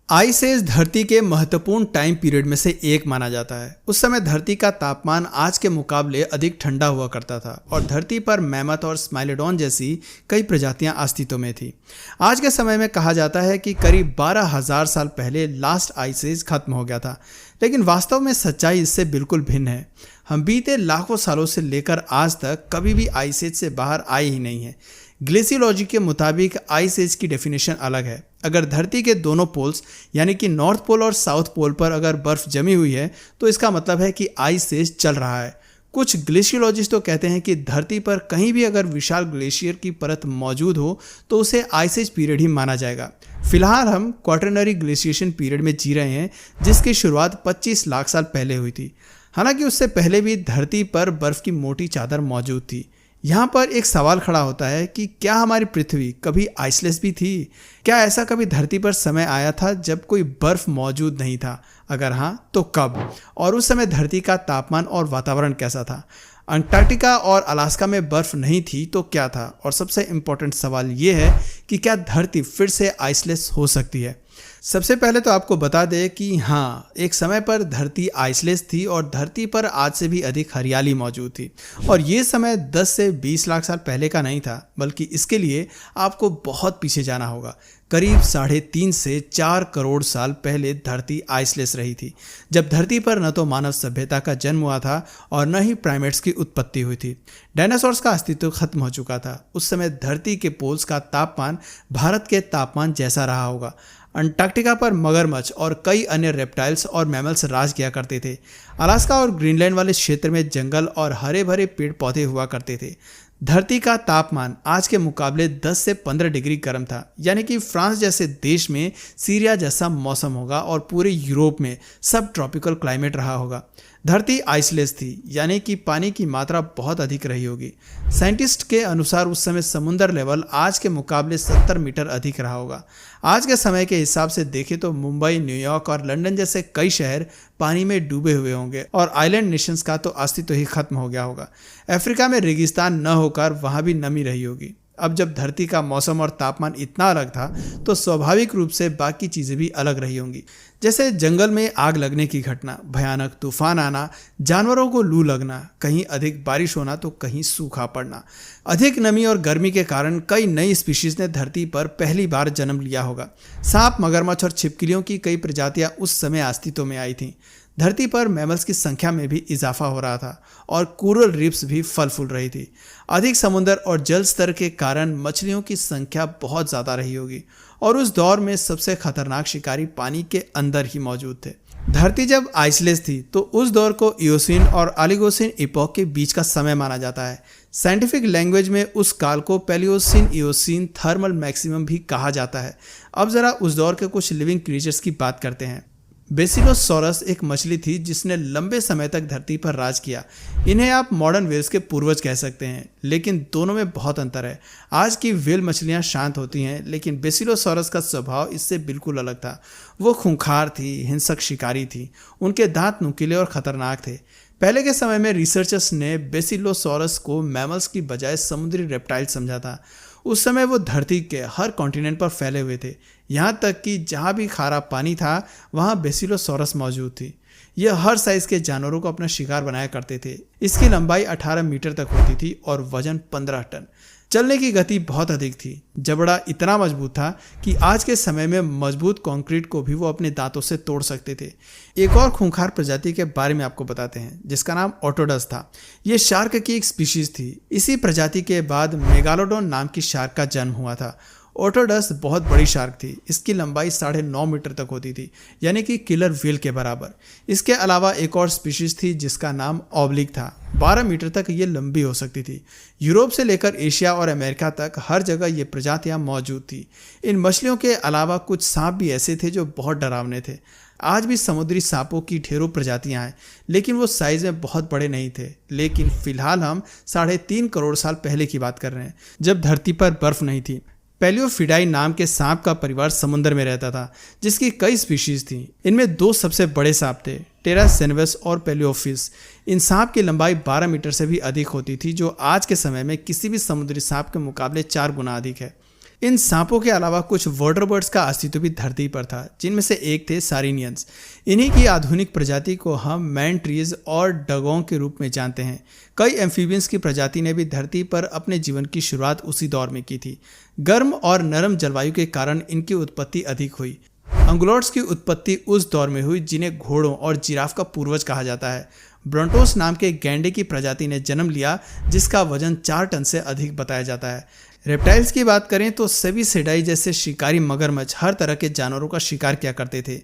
Ice as धरती के महत्वपूर्ण टाइम पीरियड में से एक माना जाता है। उस समय धरती का तापमान आज के मुकाबले अधिक ठंडा हुआ करता था और धरती पर मैमथ और स्माइलोडॉन जैसी कई प्रजातियां अस्तित्व में थी। आज के समय में कहा जाता है कि करीब 12,000 साल पहले लास्ट आइस एज खत्म हो गया था, लेकिन वास्तव में सच्चाई इससे बिल्कुल भिन्न है। हम बीते लाखों सालों से लेकर आज तक कभी भी आइस एज से बाहर आए ही नहीं है। ग्लेशियोलॉजी के मुताबिक आइस एज की डेफिनेशन अलग है। अगर धरती के दोनों पोल्स यानी कि नॉर्थ पोल और साउथ पोल पर अगर बर्फ जमी हुई है तो इसका मतलब है कि आइस एज चल रहा है। कुछ ग्लेशियोलॉजिस्ट तो कहते हैं कि धरती पर कहीं भी अगर विशाल ग्लेशियर की परत मौजूद हो तो उसे आइस एज पीरियड ही माना जाएगा। फिलहाल हम क्वाटरनरी ग्लेशिएशन पीरियड में जी रहे हैं, जिसकी शुरुआत 25 लाख साल पहले हुई थी। हालांकि उससे पहले भी धरती पर बर्फ की मोटी चादर मौजूद थी। यहाँ पर एक सवाल खड़ा होता है कि क्या हमारी पृथ्वी कभी आइसलेस भी थी? क्या ऐसा कभी धरती पर समय आया था जब कोई बर्फ मौजूद नहीं था? अगर हाँ तो कब? और उस समय धरती का तापमान और वातावरण कैसा था? अंटार्कटिका और अलास्का में बर्फ नहीं थी तो क्या था? और सबसे इम्पोर्टेंट सवाल ये है कि क्या धरती फिर से आइसलेस हो सकती है? सबसे पहले तो आपको बता दें कि हाँ, एक समय पर धरती आइसलेस थी और धरती पर आज से भी अधिक हरियाली मौजूद थी। और ये समय 10 से 20 लाख साल पहले का नहीं था, बल्कि इसके लिए आपको बहुत पीछे जाना होगा। करीब 3.5 से 4 करोड़ साल पहले धरती आइसलेस रही थी, जब धरती पर न तो मानव सभ्यता का जन्म हुआ था और न ही प्राइमेट्स की उत्पत्ति हुई थी। डायनासोर्स का अस्तित्व खत्म हो चुका था। उस समय धरती के पोल्स का तापमान भारत के तापमान जैसा रहा होगा। अंटार्कटिका पर मगरमच्छ और कई अन्य रेप्टाइल्स और मैमल्स राज किया करते थे। अलास्का और ग्रीनलैंड वाले क्षेत्र में जंगल और हरे भरे पेड़ पौधे हुआ करते थे। धरती का तापमान आज के मुकाबले 10 से 15 डिग्री गर्म था, यानी कि फ्रांस जैसे देश में सीरिया जैसा मौसम होगा और पूरे यूरोप में सब ट्रॉपिकल क्लाइमेट रहा होगा। धरती आइसलेस थी, यानी कि पानी की मात्रा बहुत अधिक रही होगी। साइंटिस्ट के अनुसार उस समय समुद्र लेवल आज के मुकाबले 70 मीटर अधिक रहा होगा। आज के समय के हिसाब से देखें तो मुंबई, न्यूयॉर्क और लंदन जैसे कई शहर पानी में डूबे हुए होंगे और आइलैंड नेशंस का तो अस्तित्व ही खत्म हो गया होगा। अफ्रीका में रेगिस्तान न होकर वहाँ भी नमी रही होगी। अब जब धरती का मौसम और तापमान इतना अलग था तो स्वाभाविक रूप से बाकी चीज़ें भी अलग रही होंगी, जैसे जंगल में आग लगने की घटना, भयानक तूफान आना, जानवरों को लू लगना, कहीं अधिक बारिश होना तो कहीं सूखा पड़ना। अधिक नमी और गर्मी के कारण कई नई स्पीशीज ने धरती पर पहली बार जन्म लिया होगा। सांप, मगरमच्छ और छिपकलियों की कई प्रजातियां उस समय अस्तित्व में आई थीं। धरती पर मैमल्स की संख्या में भी इजाफा हो रहा था और कोरल रीफ्स भी फल फूल रही थी। अधिक समुद्र और जल स्तर के कारण मछलियों की संख्या बहुत ज़्यादा रही होगी और उस दौर में सबसे खतरनाक शिकारी पानी के अंदर ही मौजूद थे। धरती जब आइसलेस थी तो उस दौर को इयोसीन और ओलिगोसीन इपोक के बीच का समय माना जाता है। साइंटिफिक लैंग्वेज में उस काल को पैलियोसीन इयोसीन थर्मल मैक्सिमम भी कहा जाता है। अब ज़रा उस दौर के कुछ लिविंग क्रीचर्स की बात करते हैं। बेसिलोसॉरस एक मछली थी जिसने लंबे समय तक धरती पर राज किया। इन्हें आप मॉडर्न व्हेल्स के पूर्वज कह सकते हैं, लेकिन दोनों में बहुत अंतर है। आज की व्हेल मछलियां शांत होती हैं, लेकिन बेसिलोसॉरस का स्वभाव इससे बिल्कुल अलग था। वो खूंखार थी, हिंसक शिकारी थी। उनके दांत नुकीले और खतरनाक थे। पहले के समय में रिसर्चर्स ने बेसिलोसॉरस को मैमल्स की बजाय समुद्री रेप्टाइल समझा था। उस समय वो धरती के हर कॉन्टिनेंट पर फैले हुए थे, यहाँ तक कि जहाँ भी खारा पानी था वहाँ बेसिलोसॉरस मौजूद थी। यह हर साइज़ के जानवरों को अपना शिकार बनाया करते थे। इसकी लंबाई 18 मीटर तक होती थी और वजन 15 टन। चलने की गति बहुत अधिक थी। जबड़ा इतना मजबूत था कि आज के समय में मजबूत कंक्रीट को भी वो अपने दांतों से तोड़ सकते थे। एक और खूंखार प्रजाति के बारे में आपको बताते हैं, जिसका नाम ओटोडस था। ये शार्क की एक स्पीशीज थी। इसी प्रजाति के बाद मेगालोडोन नाम की शार्क का जन्म हुआ था। ओटोडस बहुत बड़ी शार्क थी। इसकी लंबाई 9.5 मीटर तक होती थी, यानी कि किलर व्हेल के बराबर। इसके अलावा एक और स्पीशीज थी जिसका नाम ऑब्लिक था। 12 मीटर तक ये लंबी हो सकती थी। यूरोप से लेकर एशिया और अमेरिका तक हर जगह ये प्रजातियां मौजूद थी। इन मछलियों के अलावा कुछ सांप भी ऐसे थे जो बहुत डरावने थे। आज भी समुद्री सांपों की ढेरों प्रजातियां हैं, लेकिन वो साइज में बहुत बड़े नहीं थे। लेकिन फिलहाल हम 3.5 करोड़ साल पहले की बात कर रहे हैं, जब धरती पर बर्फ नहीं थी। पैलियोफिडाई नाम के सांप का परिवार समुद्र में रहता था, जिसकी कई स्पीशीज थी। इनमें 2 सबसे बड़े सांप थे, टेरासेनवस और पैलियोफिस। इन सांप की लंबाई 12 मीटर से भी अधिक होती थी, जो आज के समय में किसी भी समुद्री सांप के मुकाबले 4 गुना अधिक है। इन सांपों के अलावा कुछ वाटर बर्ड्स का अस्तित्व भी धरती पर था, जिनमें से एक थे सारिनियंस। इन्हीं की आधुनिक प्रजाति को हम मैन ट्रीज और डगोंग के रूप में जानते हैं। कई एम्फीबियंस की प्रजाति ने भी धरती पर अपने जीवन की शुरुआत उसी दौर में की थी। गर्म और नरम जलवायु के कारण इनकी उत्पत्ति अधिक हुई। अंगुलोट्स की उत्पत्ति उस दौर में हुई जिन्हें घोड़ों और जिराफ का पूर्वज कहा जाता है। ब्रोंटोस नाम के गैंडे की प्रजाति ने जन्म लिया, जिसका वजन 4 टन से अधिक बताया जाता है। रेप्टाइल्स की बात करें तो सेविसिडाई जैसे शिकारी मगरमच्छ हर तरह के जानवरों का शिकार किया करते थे।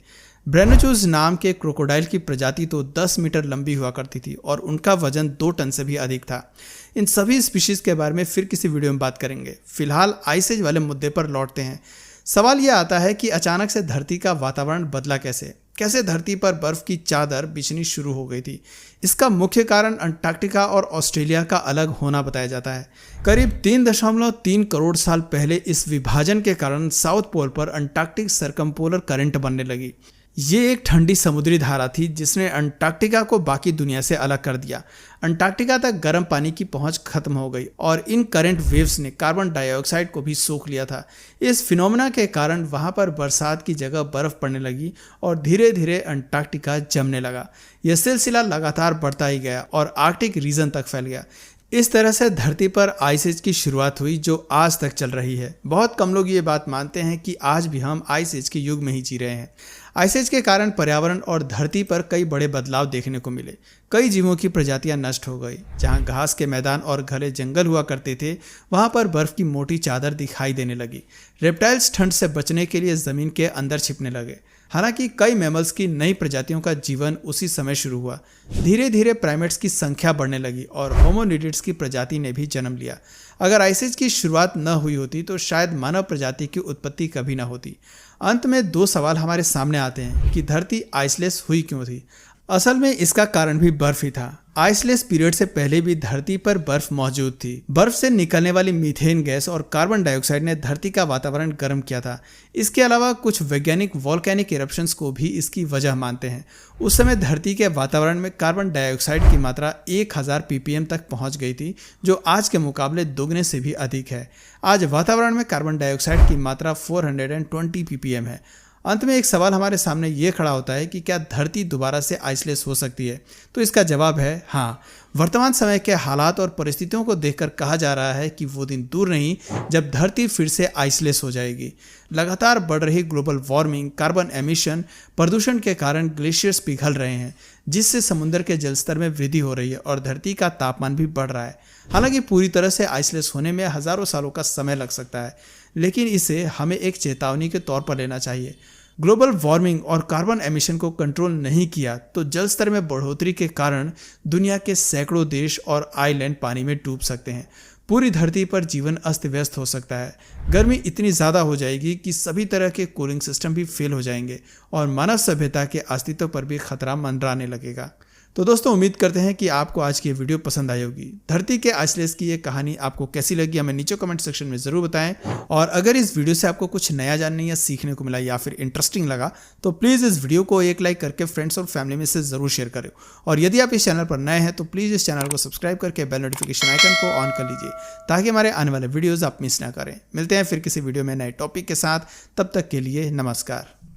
ब्रेनोचूज नाम के क्रोकोडाइल की प्रजाति तो 10 मीटर लंबी हुआ करती थी और उनका वजन 2 टन से भी अधिक था। इन सभी स्पीशीज के बारे में फिर किसी वीडियो में बात करेंगे। फिलहाल आइस एज वाले मुद्दे पर लौटते हैं। सवाल यह आता है कि अचानक से धरती का वातावरण बदला कैसे धरती पर बर्फ की चादर बिछनी शुरू हो गई थी। इसका मुख्य कारण अंटार्कटिका और ऑस्ट्रेलिया का अलग होना बताया जाता है। करीब 3.3 करोड़ साल पहले इस विभाजन के कारण साउथ पोल पर अंटार्कटिक सरकमपोलर करंट बनने लगी। ये एक ठंडी समुद्री धारा थी जिसने अंटार्कटिका को बाकी दुनिया से अलग कर दिया। अंटार्कटिका तक गर्म पानी की पहुंच खत्म हो गई और इन करंट वेव्स ने कार्बन डाइऑक्साइड को भी सोख लिया था। इस फिनोमेना के कारण वहां पर बरसात की जगह बर्फ पड़ने लगी और धीरे धीरे अंटार्कटिका जमने लगा। यह सिलसिला लगातार बढ़ता ही गया और आर्कटिक रीजन तक फैल गया। इस तरह से धरती पर आइस एज की शुरुआत हुई जो आज तक चल रही है। बहुत कम लोग ये बात मानते हैं कि आज भी हम आइस एज के युग में ही जी रहे हैं। आइस एज के कारण पर्यावरण और धरती पर कई बड़े बदलाव देखने को मिले। कई जीवों की प्रजातियां नष्ट हो गई। जहां घास के मैदान और घने जंगल हुआ करते थे, वहां पर बर्फ की मोटी चादर दिखाई देने लगी। रेप्टाइल्स ठंड से बचने के लिए जमीन के अंदर छिपने लगे। हालांकि कई मैमल्स की नई प्रजातियों का जीवन उसी समय शुरू हुआ। धीरे धीरे प्राइमेट्स की संख्या बढ़ने लगी और होमोनिडिड्स की प्रजाति ने भी जन्म लिया। अगर आइस एज की शुरुआत न हुई होती तो शायद मानव प्रजाति की उत्पत्ति कभी न होती। अंत में 2 सवाल हमारे सामने आते हैं कि धरती आइसलेस हुई क्यों थी। असल में इसका कारण भी बर्फ ही था। आइसलेस पीरियड से पहले भी धरती पर बर्फ मौजूद थी। बर्फ से निकलने वाली मीथेन गैस और कार्बन डाइऑक्साइड ने धरती का वातावरण गर्म किया था। इसके अलावा कुछ वैज्ञानिक वॉल्केनिक इरप्शंस को भी इसकी वजह मानते हैं। उस समय धरती के वातावरण में कार्बन डाइऑक्साइड की मात्रा 1000 ppm तक पहुंच गई थी, जो आज के मुकाबले दोगुने से भी अधिक है। आज वातावरण में कार्बन डाइऑक्साइड की मात्रा 420 ppm है। अंत में एक सवाल हमारे सामने ये खड़ा होता है कि क्या धरती दोबारा से आइसलेस हो सकती है? तो इसका जवाब है हाँ। वर्तमान समय के हालात और परिस्थितियों को देखकर कहा जा रहा है कि वो दिन दूर नहीं जब धरती फिर से आइसलेस हो जाएगी। लगातार बढ़ रही ग्लोबल वार्मिंग, कार्बन एमिशन, प्रदूषण के कारण ग्लेशियर्स पिघल रहे हैं, जिससे समुद्र के जलस्तर में वृद्धि हो रही है और धरती का तापमान भी बढ़ रहा है। हालांकि पूरी तरह से आइसलेस होने में हजारों सालों का समय लग सकता है, लेकिन इसे हमें एक चेतावनी के तौर पर लेना चाहिए। ग्लोबल वार्मिंग और कार्बन एमिशन को कंट्रोल नहीं किया तो जल स्तर में बढ़ोतरी के कारण दुनिया के सैकड़ों देश और आइलैंड पानी में डूब सकते हैं। पूरी धरती पर जीवन अस्त व्यस्त हो सकता है। गर्मी इतनी ज़्यादा हो जाएगी कि सभी तरह के कूलिंग सिस्टम भी फेल हो जाएंगे और मानव सभ्यता के अस्तित्व पर भी खतरा मंडराने लगेगा। तो दोस्तों, उम्मीद करते हैं कि आपको आज की ये वीडियो पसंद आई होगी। धरती के आइसलेस की ये कहानी आपको कैसी लगी हमें नीचे कमेंट सेक्शन में ज़रूर बताएं। और अगर इस वीडियो से आपको कुछ नया जानने या सीखने को मिला या फिर इंटरेस्टिंग लगा तो प्लीज़ इस वीडियो को एक लाइक करके फ्रेंड्स और फैमिली में से ज़रूर शेयर करें। और यदि आप इस चैनल पर नए हैं तो प्लीज़ इस चैनल को सब्सक्राइब करके बेल नोटिफिकेशन आइकन को ऑन कर लीजिए ताकि हमारे आने वाले वीडियोज़ आप मिस ना करें। मिलते हैं फिर किसी वीडियो में नए टॉपिक के साथ। तब तक के लिए नमस्कार।